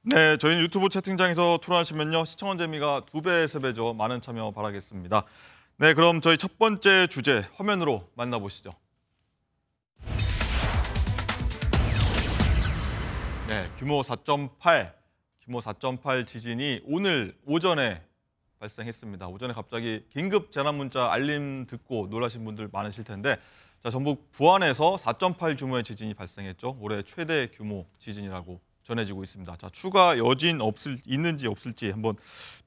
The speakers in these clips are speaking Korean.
네, 저희는 유튜브 채팅창에서 토론하시면요. 시청원 재미가 2배, 3배죠. 많은 참여 바라겠습니다. 네, 그럼 저희 첫 번째 주제 화면으로 만나보시죠. 네, 규모 4.8 지진이 오늘 오전에 발생했습니다. 오전에 갑자기 긴급 재난 문자 알림 듣고 놀라신 분들 많으실 텐데 자, 전북 부안에서 4.8 규모의 지진이 발생했죠. 올해 최대 규모 지진이라고 전해지고 있습니다. 자, 추가 여진 있는지 없을지 한번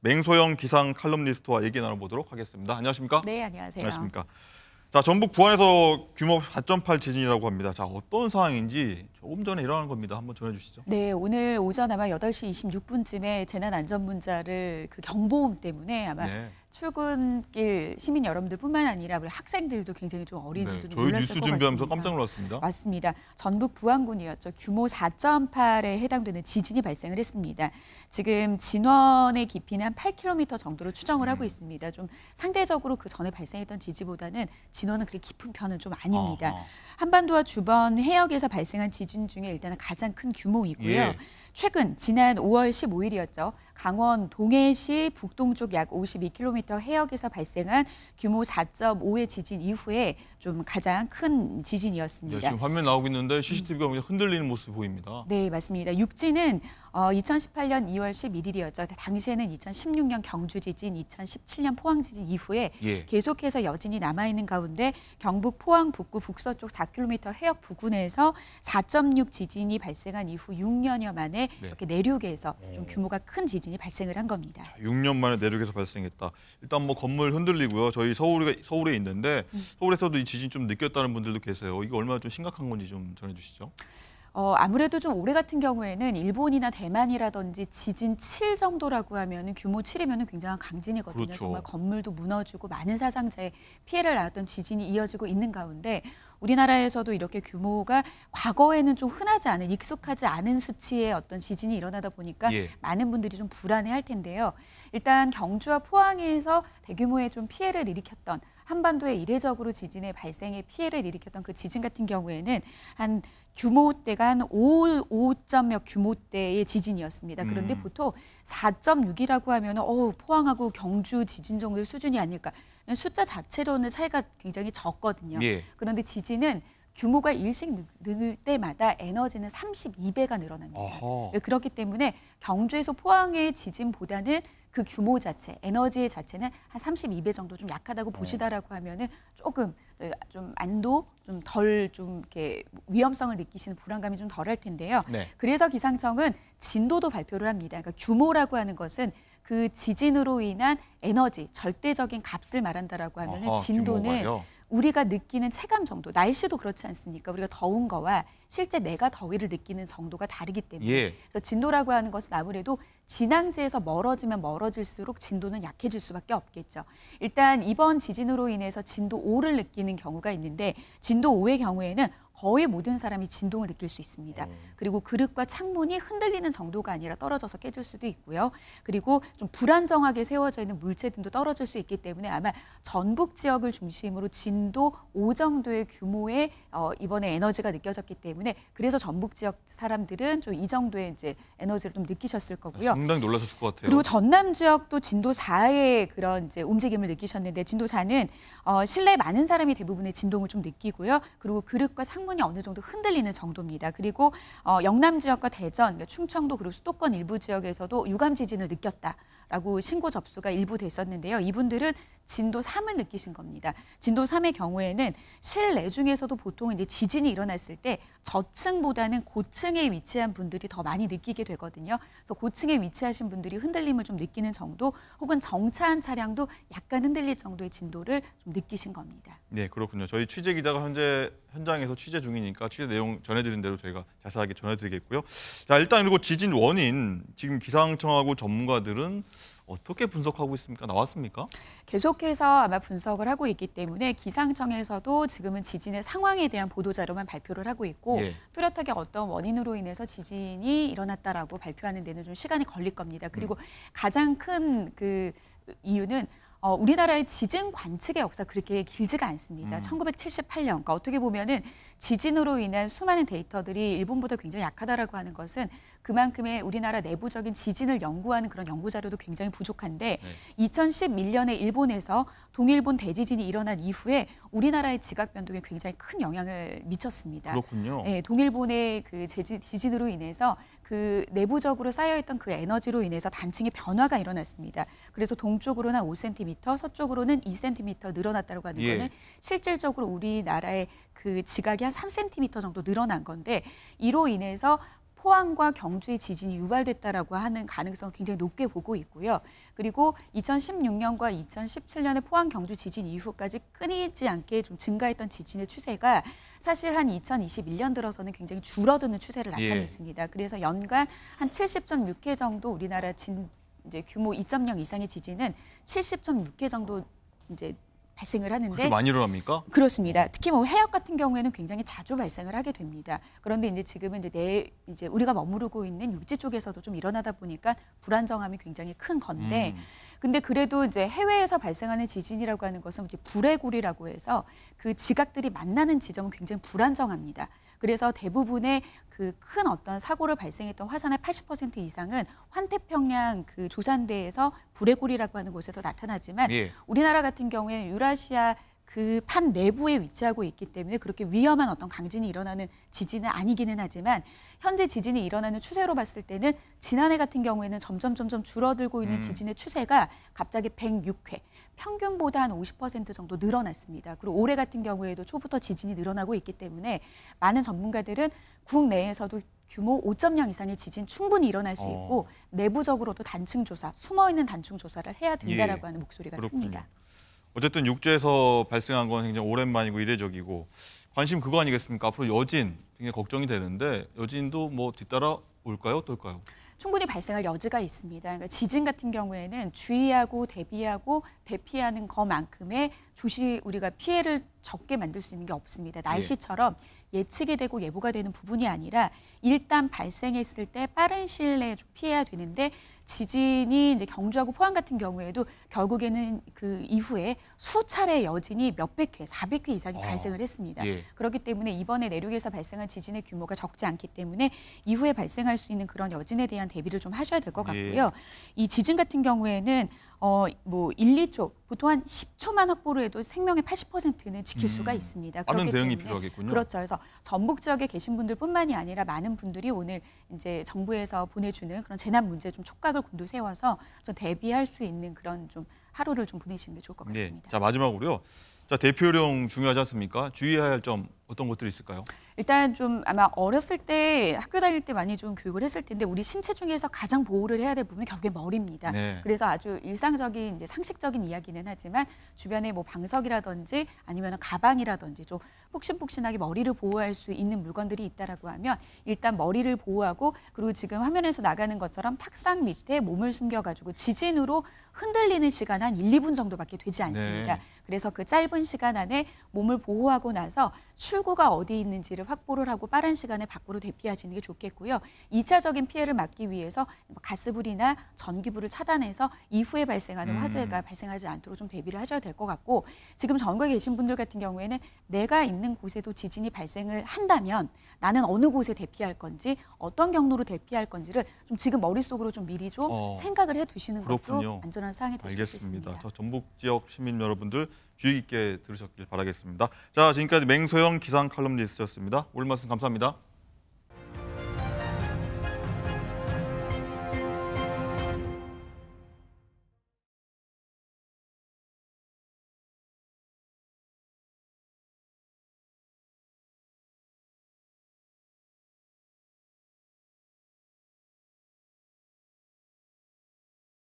맹소영 기상 칼럼니스트와 얘기 나눠보도록 하겠습니다. 안녕하십니까? 네, 안녕하세요. 안녕하십니까? 자, 전북 부안에서 규모 4.8 지진이라고 합니다. 자, 어떤 상황인지 조금 전에 일어난 겁니다. 한번 전해주시죠. 네, 오늘 오전 아마 8시 26분쯤에 재난안전문자를 그 경보음 때문에 아마 출근길 시민 여러분들뿐만 아니라 우리 학생들도 굉장히 좀 어린이들도 저희 놀랐을 뉴스 것 준비하면서 같습니다. 깜짝 놀랐습니다. 맞습니다. 전북 부안군이었죠. 규모 4.8에 해당되는 지진이 발생을 했습니다. 지금 진원의 깊이는 한 8km 정도로 추정을 하고 있습니다. 좀 상대적으로 그 전에 발생했던 지진보다는 진원은 그렇게 깊은 편은 좀 아닙니다. 한반도와 주변 해역에서 발생한 지진 중에 일단은 가장 큰 규모이고요. 최근 지난 5월 15일이었죠. 강원 동해시 북동쪽 약 52km 해역에서 발생한 규모 4.5의 지진 이후에 좀 가장 큰 지진이었습니다. 네, 지금 화면 나오고 있는데 CCTV가 흔들리는 모습이 보입니다. 네, 맞습니다. 육지는 2018년 2월 11일이었죠. 당시에는 2016년 경주 지진, 2017년 포항 지진 이후에 계속해서 여진이 남아있는 가운데 경북 포항 북구 북서쪽 4km 해역 부근에서 4.6 지진이 발생한 이후 6년여 만에 이렇게 내륙에서 좀 규모가 큰 지진이 발생을 한 겁니다. 6년 만에 내륙에서 발생했다. 일단 뭐 건물 흔들리고요. 저희 서울에 있는데 서울에서도 이 지진 좀 느꼈다는 분들도 계세요. 이거 얼마나 좀 심각한 건지 좀 전해주시죠. 아무래도 좀 올해 같은 경우에는 일본이나 대만이라든지 지진 7 정도라고 하면 규모 7이면 굉장한 강진이거든요. 그렇죠. 정말 건물도 무너지고 많은 사상자의 피해를 낳았던 지진이 이어지고 있는 가운데 우리나라에서도 이렇게 규모가 과거에는 좀 흔하지 않은 익숙하지 않은 수치의 어떤 지진이 일어나다 보니까 많은 분들이 좀 불안해할 텐데요. 일단 경주와 포항에서 대규모의 좀 피해를 일으켰던 한반도에 이례적으로 지진의 발생에 피해를 일으켰던 그 지진 같은 경우에는 한 규모대가 한 5점 몇 규모대의 지진이었습니다. 그런데 보통 4.6이라고 하면 포항하고 경주 지진 정도의 수준이 아닐까. 숫자 자체로는 차이가 굉장히 적거든요. 그런데 지진은 규모가 일씩 늘 때마다 에너지는 32배가 늘어납니다. 그렇기 때문에 경주에서 포항의 지진보다는 그 규모 자체, 에너지 자체는 한 32배 정도 좀 약하다고 보시다라고 하면은 조금 좀 안도 좀 덜 좀 이렇게 위험성을 느끼시는 불안감이 좀 덜할 텐데요. 그래서 기상청은 진도도 발표를 합니다. 그러니까 규모라고 하는 것은 그 지진으로 인한 에너지, 절대적인 값을 말한다라고 하면은 진도는 우리가 느끼는 체감 정도, 날씨도 그렇지 않습니까? 우리가 더운 거와 실제 내가 더위를 느끼는 정도가 다르기 때문에 그래서 진도라고 하는 것은 아무래도 진앙지에서 멀어지면 멀어질수록 진도는 약해질 수밖에 없겠죠. 일단 이번 지진으로 인해서 진도 5를 느끼는 경우가 있는데 진도 5의 경우에는 거의 모든 사람이 진동을 느낄 수 있습니다. 그리고 그릇과 창문이 흔들리는 정도가 아니라 떨어져서 깨질 수도 있고요. 그리고 좀 불안정하게 세워져 있는 물체 등도 떨어질 수 있기 때문에 아마 전북 지역을 중심으로 진도 5 정도의 규모의 이번에 에너지가 느껴졌기 때문에 그래서 전북 지역 사람들은 좀 이 정도의 이제 에너지를 좀 느끼셨을 거고요. 상당히 놀라셨을 것 같아요. 그리고 전남 지역도 진도 4의 그런 이제 움직임을 느끼셨는데 진도 4는 실내 많은 사람이 대부분의 진동을 좀 느끼고요. 그리고 그릇과 창문이 어느 정도 흔들리는 정도입니다. 그리고 영남 지역과 대전, 그러니까 충청도 그리고 수도권 일부 지역에서도 유감 지진을 느꼈다라고 신고 접수가 일부 됐었는데요. 이분들은 진도 3을 느끼신 겁니다. 진도 3의 경우에는 실내 중에서도 보통 이제 지진이 일어났을 때 저층보다는 고층에 위치한 분들이 더 많이 느끼게 되거든요. 그래서 고층에 위치하신 분들이 흔들림을 좀 느끼는 정도, 혹은 정차한 차량도 약간 흔들릴 정도의 진도를 좀 느끼신 겁니다. 네, 그렇군요. 저희 취재 기자가 현재 현장에서 취재 중이니까 취재 내용 전해드린 대로 저희가 자세하게 전해드리겠고요. 자, 일단 그리고 지진 원인 지금 기상청하고 전문가들은 어떻게 분석하고 있습니까? 나왔습니까? 계속해서 아마 분석을 하고 있기 때문에 기상청에서도 지금은 지진의 상황에 대한 보도자료만 발표를 하고 있고 뚜렷하게 어떤 원인으로 인해서 지진이 일어났다라고 발표하는 데는 좀 시간이 걸릴 겁니다. 그리고 가장 큰 그 이유는 우리나라의 지진 관측의 역사가 그렇게 길지가 않습니다. 1978년, 그러니까 어떻게 보면은 지진으로 인한 수많은 데이터들이 일본보다 굉장히 약하다라고 하는 것은 그만큼의 우리나라 내부적인 지진을 연구하는 그런 연구 자료도 굉장히 부족한데 네. 2011년에 일본에서 동일본 대지진이 일어난 이후에 우리나라의 지각 변동에 굉장히 큰 영향을 미쳤습니다. 그렇군요. 네, 동일본의 그 지진으로 인해서 그 내부적으로 쌓여있던 그 에너지로 인해서 단층의 변화가 일어났습니다. 그래서 동쪽으로는 5cm, 서쪽으로는 2cm 늘어났다고 하는 예. 거는 실질적으로 우리나라의 그 지각이 한 3cm 정도 늘어난 건데 이로 인해서 포항과 경주의 지진이 유발됐다라고 하는 가능성을 굉장히 높게 보고 있고요. 그리고 2016년과 2017년의 포항 경주 지진 이후까지 끊이지 않게 좀 증가했던 지진의 추세가 사실 한 2021년 들어서는 굉장히 줄어드는 추세를 나타냈습니다. 그래서 연간 한 70.6회 정도 우리나라 이제 규모 2.0 이상의 지진은 70.6회 정도 이제 발생을 하는데 그렇게 많이 일어납니까? 그렇습니다. 특히 뭐 해역 같은 경우에는 굉장히 자주 발생을 하게 됩니다. 그런데 이제 지금은 이제 우리가 머무르고 있는 육지 쪽에서도 좀 일어나다 보니까 불안정함이 굉장히 큰 건데 근데 그래도 이제 해외에서 발생하는 지진이라고 하는 것은 이렇게 불의 고리라고 해서 그 지각들이 만나는 지점은 굉장히 불안정합니다. 그래서 대부분의 그 큰 어떤 사고를 발생했던 화산의 80% 이상은 환태평양 그 조산대에서 불의 고리라고 하는 곳에서 나타나지만 예. 우리나라 같은 경우에는 유라시아 그 판 내부에 위치하고 있기 때문에 그렇게 위험한 어떤 강진이 일어나는 지진은 아니기는 하지만 현재 지진이 일어나는 추세로 봤을 때는 지난해 같은 경우에는 점점 줄어들고 있는 지진의 추세가 갑자기 106회, 평균보다 한 50% 정도 늘어났습니다. 그리고 올해 같은 경우에도 초부터 지진이 늘어나고 있기 때문에 많은 전문가들은 국내에서도 규모 5.0 이상의 지진 충분히 일어날 수 있고 내부적으로도 단층 조사, 숨어있는 단층 조사를 해야 된다라고 하는 목소리가 큽니다. 어쨌든 육지에서 발생한 건 굉장히 오랜만이고 이례적이고 관심 그거 아니겠습니까? 앞으로 여진 굉장히 걱정이 되는데 여진도 뭐 뒤따라 올까요? 어떨까요? 충분히 발생할 여지가 있습니다. 그러니까 지진 같은 경우에는 주의하고 대비하고 대피하는 것만큼의 우리가 피해를 적게 만들 수 있는 게 없습니다. 날씨처럼 예측이 되고 예보가 되는 부분이 아니라 일단 발생했을 때 빠른 시일 내에 좀 피해야 되는데 지진이 이제 경주하고 포항 같은 경우에도 결국에는 그 이후에 수차례 여진이 몇백 회, 400회 이상이 발생을 했습니다. 그렇기 때문에 이번에 내륙에서 발생한 지진의 규모가 적지 않기 때문에 이후에 발생할 수 있는 그런 여진에 대한 대비를 좀 하셔야 될 것 같고요. 이 지진 같은 경우에는 뭐 1, 2초, 보통 한 10초만 확보를 해도 생명의 80%는 지킬 수가 있습니다. 빠른 대응이 필요하겠군요. 그렇죠. 그래서 전북 지역에 계신 분들뿐만이 아니라 많은 분들이 오늘 이제 정부에서 보내주는 그런 재난 문제 좀 촉각을 곤두세워서 좀 대비할 수 있는 그런 좀 하루를 좀 보내시는 게 좋을 것 같습니다. 자, 마지막으로요. 자, 대피 요령 중요하지 않습니까? 주의해야 할 점 어떤 것들이 있을까요? 일단 좀 아마 어렸을 때 학교 다닐 때 많이 좀 교육을 했을 텐데 우리 신체 중에서 가장 보호를 해야 될 부분이 결국엔 머리입니다. 그래서 아주 일상적인 이제 상식적인 이야기는 하지만 주변에 뭐 방석이라든지 아니면 가방이라든지 좀 폭신폭신하게 머리를 보호할 수 있는 물건들이 있다라고 하면 일단 머리를 보호하고 그리고 지금 화면에서 나가는 것처럼 탁상 밑에 몸을 숨겨가지고 지진으로 흔들리는 시간 한 1, 2분 정도밖에 되지 않습니다. 그래서 그 짧은 시간 안에 몸을 보호하고 나서 출구가 어디 있는지를 확보를 하고 빠른 시간에 밖으로 대피하시는 게 좋겠고요. 2차적인 피해를 막기 위해서 가스불이나 전기불을 차단해서 이후에 발생하는 화재가 발생하지 않도록 좀 대비를 하셔야 될 것 같고 지금 전국에 계신 분들 같은 경우에는 내가 있는 곳에도 지진이 발생을 한다면 나는 어느 곳에 대피할 건지 어떤 경로로 대피할 건지를 좀 지금 머릿속으로 좀 미리 좀 생각을 해두시는 것도 안전한 사항이 될 수 있습니다. 알겠습니다. 저 전북 지역 시민 여러분들 주의 깊게 들으셨길 바라겠습니다. 자, 지금까지 맹소영 기상 칼럼니스트였습니다. 오늘 말씀 감사합니다.